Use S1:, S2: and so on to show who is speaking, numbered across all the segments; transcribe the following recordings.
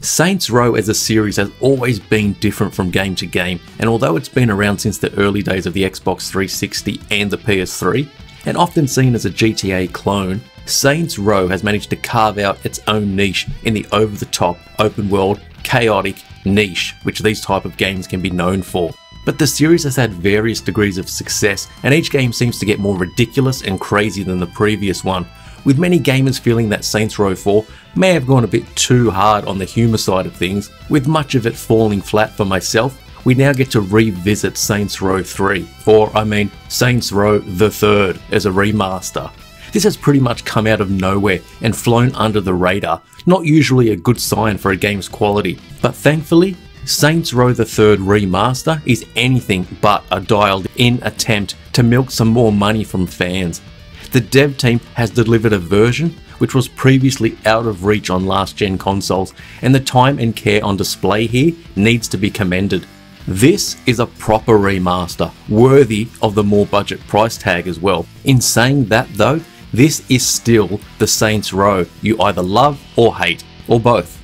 S1: Saints Row as a series has always been different from game to game, and although it's been around since the early days of the Xbox 360 and the PS3, and often seen as a GTA clone, Saints Row has managed to carve out its own niche in the over-the-top, open-world, chaotic niche which these type of games can be known for. But the series has had various degrees of success, and each game seems to get more ridiculous and crazy than the previous one, with many gamers feeling that Saints Row 4 may have gone a bit too hard on the humour side of things, with much of it falling flat for myself. We now get to revisit Saints Row 3, or I mean Saints Row The Third as a remaster. This has pretty much come out of nowhere and flown under the radar, not usually a good sign for a game's quality, but thankfully Saints Row The Third Remaster is anything but a dialed in attempt to milk some more money from fans. The dev team has delivered a version which was previously out of reach on last gen consoles, and the time and care on display here needs to be commended. This is a proper remaster, worthy of the more budget price tag as well. In saying that though, this is still the Saints Row you either love or hate, or both.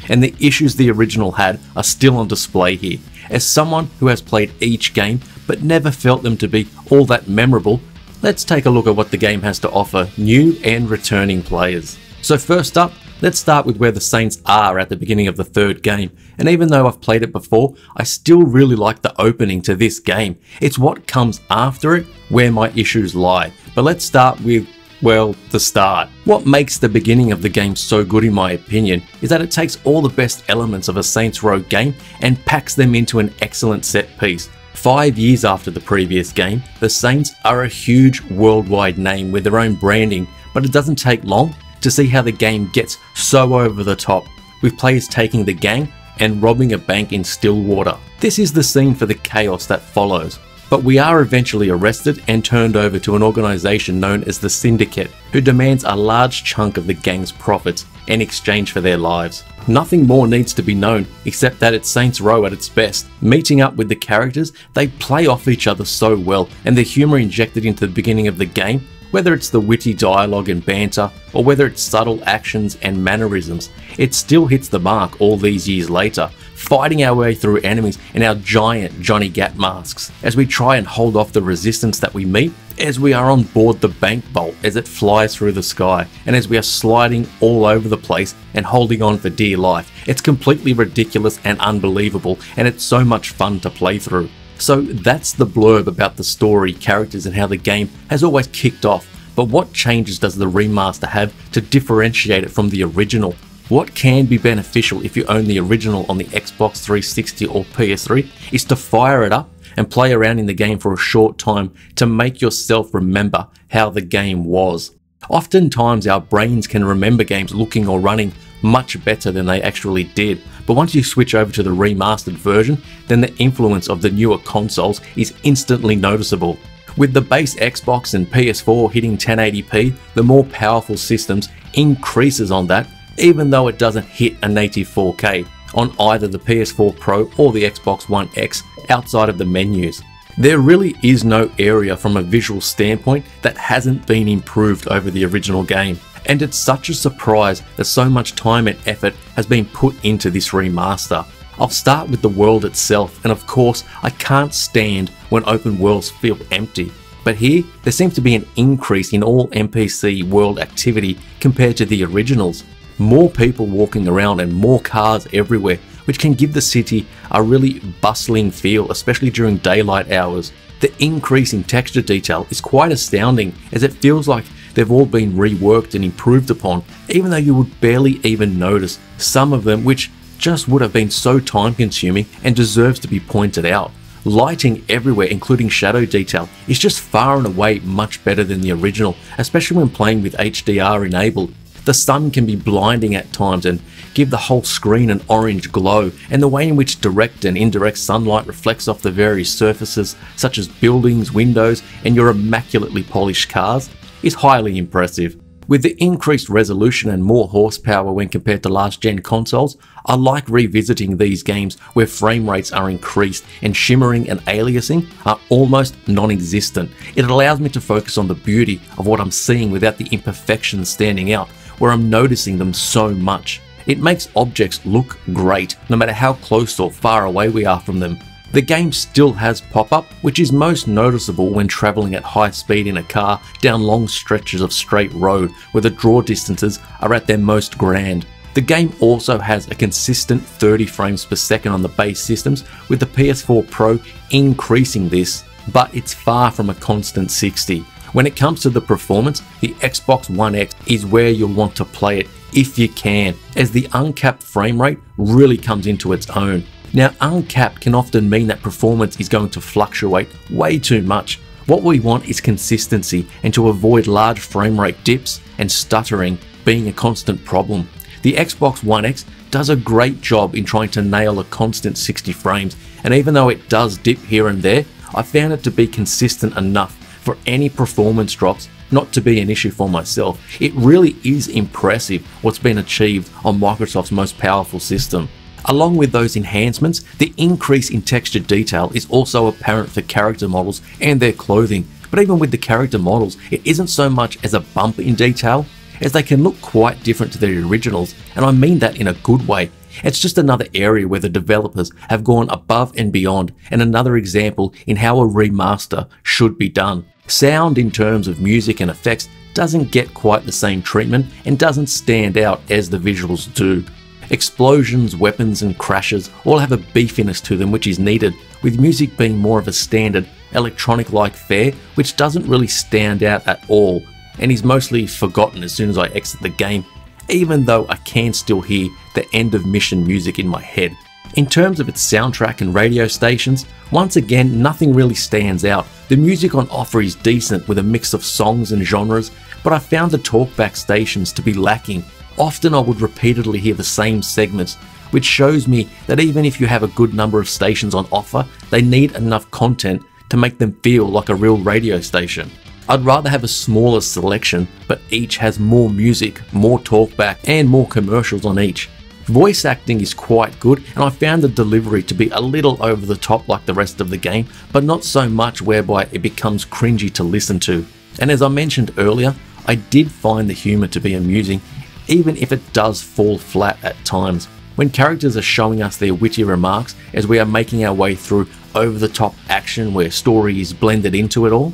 S1: And the issues the original had are still on display here. As someone who has played each game but never felt them to be all that memorable, let's take a look at what the game has to offer new and returning players. So first up, let's start with where the Saints are at the beginning of the third game, and even though I've played it before, I still really like the opening to this game. It's what comes after it where my issues lie. But let's start with, well, the start. What makes the beginning of the game so good in my opinion is that it takes all the best elements of a Saints Row game and packs them into an excellent set piece. 5 years after the previous game, the Saints are a huge worldwide name with their own branding, but it doesn't take long to see how the game gets so over the top, with players taking the gang and robbing a bank in Stillwater. This is the scene for the chaos that follows, but we are eventually arrested and turned over to an organisation known as the Syndicate, who demands a large chunk of the gang's profits in exchange for their lives. Nothing more needs to be known except that it's Saints Row at its best. Meeting up with the characters, they play off each other so well, and the humour injected into the beginning of the game, whether it's the witty dialogue and banter, or whether it's subtle actions and mannerisms, it still hits the mark all these years later, fighting our way through enemies in our giant Johnny Gat masks, as we try and hold off the resistance that we meet, as we are on board the bank vault as it flies through the sky, and as we are sliding all over the place and holding on for dear life. It's completely ridiculous and unbelievable, and it's so much fun to play through. So that's the blurb about the story, characters, and how the game has always kicked off. But what changes does the remaster have to differentiate it from the original? What can be beneficial if you own the original on the Xbox 360 or PS3 is to fire it up and play around in the game for a short time to make yourself remember how the game was. Oftentimes our brains can remember games looking or running much better than they actually did, but once you switch over to the remastered version, then the influence of the newer consoles is instantly noticeable. With the base Xbox and PS4 hitting 1080p, the more powerful systems increases on that, even though it doesn't hit a native 4K on either the PS4 Pro or the Xbox One X outside of the menus. There really is no area from a visual standpoint that hasn't been improved over the original game, and it's such a surprise that so much time and effort has been put into this remaster. I'll start with the world itself, and of course I can't stand when open worlds feel empty. But here, there seems to be an increase in all NPC world activity compared to the originals. More people walking around and more cars everywhere, which can give the city a really bustling feel, especially during daylight hours. The increase in texture detail is quite astounding, as it feels like they've all been reworked and improved upon, even though you would barely even notice some of them, which just would have been so time consuming and deserves to be pointed out. Lighting everywhere, including shadow detail, is just far and away much better than the original, especially when playing with HDR enabled. The sun can be blinding at times and give the whole screen an orange glow, and the way in which direct and indirect sunlight reflects off the various surfaces such as buildings, windows, and your immaculately polished cars is highly impressive. With the increased resolution and more horsepower when compared to last gen consoles, I like revisiting these games where frame rates are increased and shimmering and aliasing are almost non-existent. It allows me to focus on the beauty of what I'm seeing without the imperfections standing out, where I'm noticing them so much. It makes objects look great, no matter how close or far away we are from them. The game still has pop-up, which is most noticeable when travelling at high speed in a car down long stretches of straight road where the draw distances are at their most grand. The game also has a consistent 30 frames per second on the base systems, with the PS4 Pro increasing this, but it's far from a constant 60. When it comes to the performance, the Xbox One X is where you'll want to play it if you can, as the uncapped frame rate really comes into its own. Now, uncapped can often mean that performance is going to fluctuate way too much. What we want is consistency, and to avoid large frame rate dips and stuttering being a constant problem. The Xbox One X does a great job in trying to nail a constant 60 frames, and even though it does dip here and there, I found it to be consistent enough for any performance drops not to be an issue for myself. It really is impressive what's been achieved on Microsoft's most powerful system. Along with those enhancements, the increase in texture detail is also apparent for character models and their clothing. But even with the character models, it isn't so much as a bump in detail, as they can look quite different to their originals, and I mean that in a good way. It's just another area where the developers have gone above and beyond, and another example in how a remaster should be done. Sound in terms of music and effects doesn't get quite the same treatment and doesn't stand out as the visuals do. Explosions, weapons and crashes all have a beefiness to them which is needed, with music being more of a standard electronic-like fare which doesn't really stand out at all, and is mostly forgotten as soon as I exit the game, even though I can still hear the end of mission music in my head. In terms of its soundtrack and radio stations, once again nothing really stands out. The music on offer is decent with a mix of songs and genres, but I found the talkback stations to be lacking. Often I would repeatedly hear the same segments, which shows me that even if you have a good number of stations on offer, they need enough content to make them feel like a real radio station. I'd rather have a smaller selection, but each has more music, more talkback, and more commercials on each. Voice acting is quite good, and I found the delivery to be a little over the top like the rest of the game, but not so much whereby it becomes cringy to listen to. And as I mentioned earlier, I did find the humour to be amusing, even if it does fall flat at times. When characters are showing us their witty remarks as we are making our way through over-the-top action where story is blended into it all,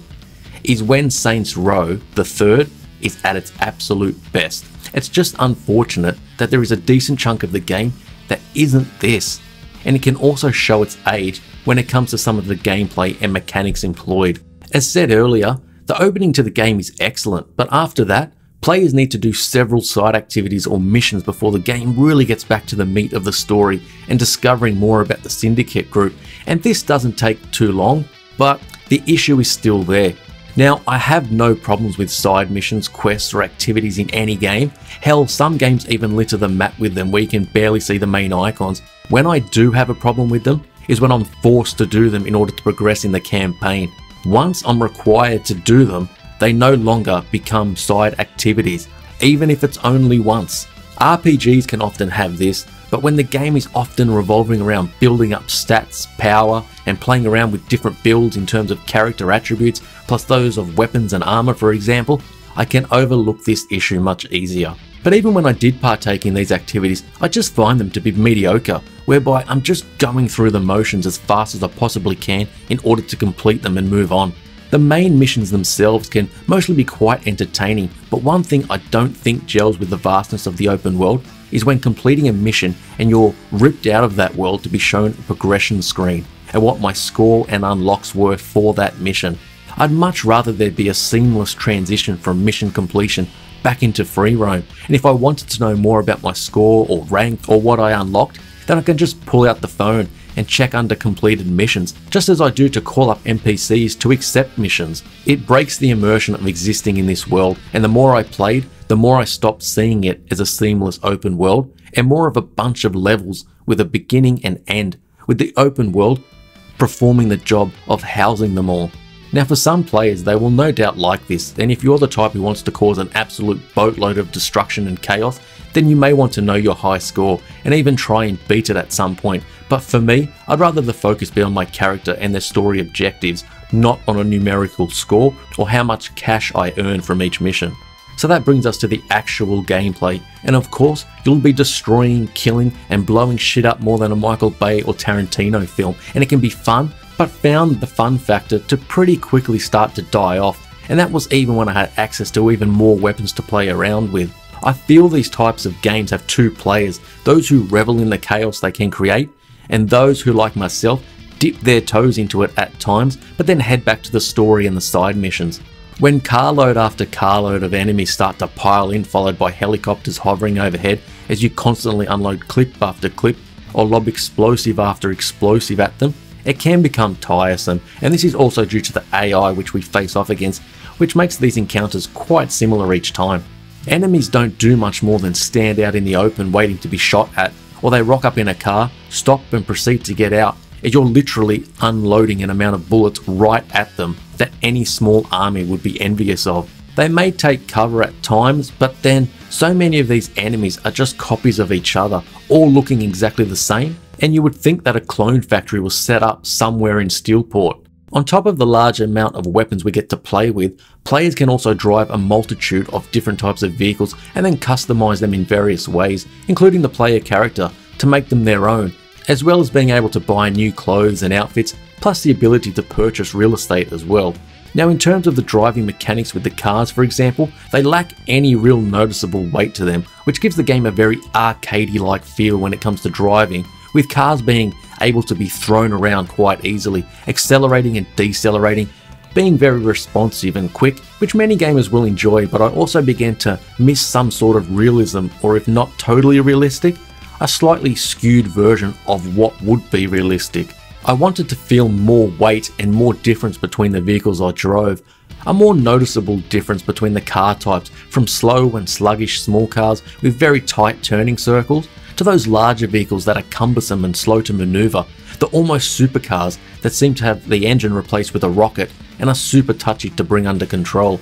S1: is when Saints Row the Third is at its absolute best. It's just unfortunate that there is a decent chunk of the game that isn't this, and it can also show its age when it comes to some of the gameplay and mechanics employed. As said earlier, the opening to the game is excellent, but after that, players need to do several side activities or missions before the game really gets back to the meat of the story and discovering more about the Syndicate group, and this doesn't take too long, but the issue is still there. Now, I have no problems with side missions, quests or activities in any game. Hell, some games even litter the map with them where you can barely see the main icons. When I do have a problem with them is when I'm forced to do them in order to progress in the campaign. Once I'm required to do them, they no longer become side activities, even if it's only once. RPGs can often have this, but when the game is often revolving around building up stats, power, and playing around with different builds in terms of character attributes, plus those of weapons and armor for example, I can overlook this issue much easier. But even when I did partake in these activities, I just find them to be mediocre, whereby I'm just going through the motions as fast as I possibly can in order to complete them and move on. The main missions themselves can mostly be quite entertaining, but one thing I don't think gels with the vastness of the open world is when completing a mission and you're ripped out of that world to be shown a progression screen and what my score and unlocks were for that mission. I'd much rather there be a seamless transition from mission completion back into free roam, and if I wanted to know more about my score or rank or what I unlocked, then I can just pull out the phone and check under completed missions, just as I do to call up NPCs to accept missions. It breaks the immersion of existing in this world, and the more I played, the more I stopped seeing it as a seamless open world and more of a bunch of levels with a beginning and end, with the open world performing the job of housing them all. Now for some players, they will no doubt like this, and if you're the type who wants to cause an absolute boatload of destruction and chaos, then you may want to know your high score and even try and beat it at some point. But for me, I'd rather the focus be on my character and their story objectives, not on a numerical score or how much cash I earn from each mission. So that brings us to the actual gameplay, and of course you'll be destroying, killing and blowing shit up more than a Michael Bay or Tarantino film, and it can be fun, but found the fun factor to pretty quickly start to die off, and that was even when I had access to even more weapons to play around with. I feel these types of games have two players, those who revel in the chaos they can create, and those who, like myself, dip their toes into it at times, but then head back to the story and the side missions. When carload after carload of enemies start to pile in, followed by helicopters hovering overhead as you constantly unload clip after clip or lob explosive after explosive at them, it can become tiresome, and this is also due to the AI which we face off against, which makes these encounters quite similar each time. Enemies don't do much more than stand out in the open waiting to be shot at, or they rock up in a car, stop and proceed to get out, as you're literally unloading an amount of bullets right at them that any small army would be envious of. They may take cover at times, but then so many of these enemies are just copies of each other, all looking exactly the same, and you would think that a clone factory was set up somewhere in Steelport. On top of the large amount of weapons we get to play with, players can also drive a multitude of different types of vehicles and then customize them in various ways, including the player character, to make them their own, as well as being able to buy new clothes and outfits, plus the ability to purchase real estate as well. Now, in terms of the driving mechanics with the cars, for example, they lack any real noticeable weight to them, which gives the game a very arcadey-like feel when it comes to driving, with cars being able to be thrown around quite easily, accelerating and decelerating, being very responsive and quick, which many gamers will enjoy, but I also began to miss some sort of realism, or if not totally realistic, a slightly skewed version of what would be realistic. I wanted to feel more weight and more difference between the vehicles I drove, a more noticeable difference between the car types, from slow and sluggish small cars with very tight turning circles, to those larger vehicles that are cumbersome and slow to maneuver, the almost supercars that seem to have the engine replaced with a rocket and are super touchy to bring under control.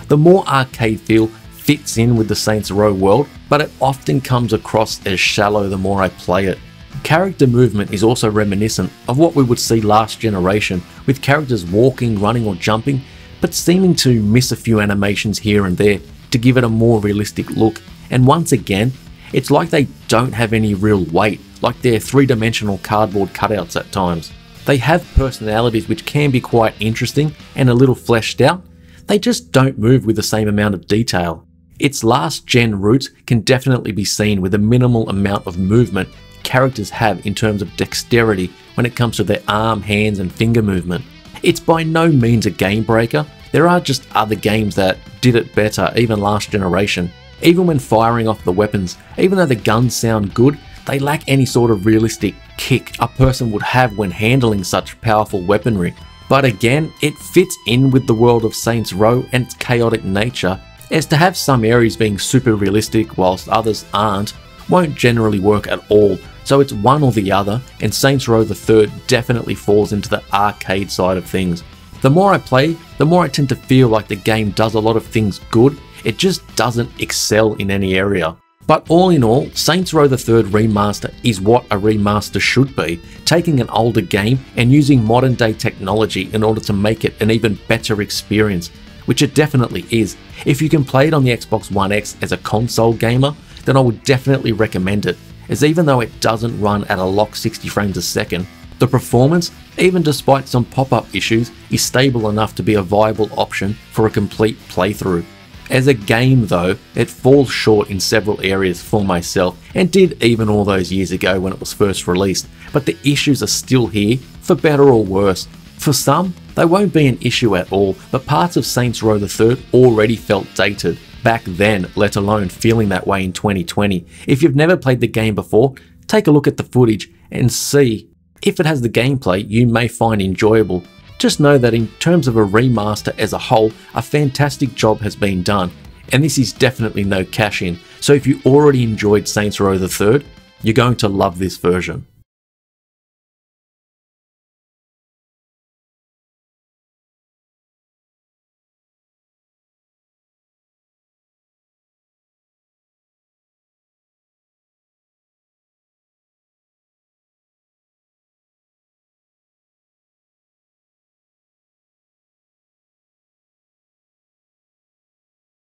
S1: The more arcade feel fits in with the Saints Row world, but it often comes across as shallow the more I play it. Character movement is also reminiscent of what we would see last generation, with characters walking, running or jumping, but seeming to miss a few animations here and there to give it a more realistic look, and once again, it's like they don't have any real weight, like they're three-dimensional cardboard cutouts at times. They have personalities which can be quite interesting and a little fleshed out, they just don't move with the same amount of detail. Its last gen roots can definitely be seen with the minimal amount of movement characters have in terms of dexterity when it comes to their arm, hands and finger movement. It's by no means a game breaker, there are just other games that did it better even last generation. Even when firing off the weapons, even though the guns sound good, they lack any sort of realistic kick a person would have when handling such powerful weaponry. But again, it fits in with the world of Saints Row and its chaotic nature, as to have some areas being super realistic whilst others aren't won't generally work at all, so it's one or the other, and Saints Row the Third definitely falls into the arcade side of things. The more I play, the more I tend to feel like the game does a lot of things good, it just doesn't excel in any area. But all in all, Saints Row the Third Remaster is what a remaster should be, taking an older game and using modern day technology in order to make it an even better experience, which it definitely is. If you can play it on the Xbox One X as a console gamer, then I would definitely recommend it, as even though it doesn't run at a locked 60 frames a second, the performance, even despite some pop-up issues, is stable enough to be a viable option for a complete playthrough. As a game though, it falls short in several areas for myself, and did even all those years ago when it was first released, but the issues are still here, for better or worse. For some, they won't be an issue at all, but parts of Saints Row the Third already felt dated back then, let alone feeling that way in 2020. If you've never played the game before, take a look at the footage and see if it has the gameplay you may find enjoyable. Just know that in terms of a remaster as a whole, a fantastic job has been done, and this is definitely no cash in, so if you already enjoyed Saints Row the Third, you're going to love this version.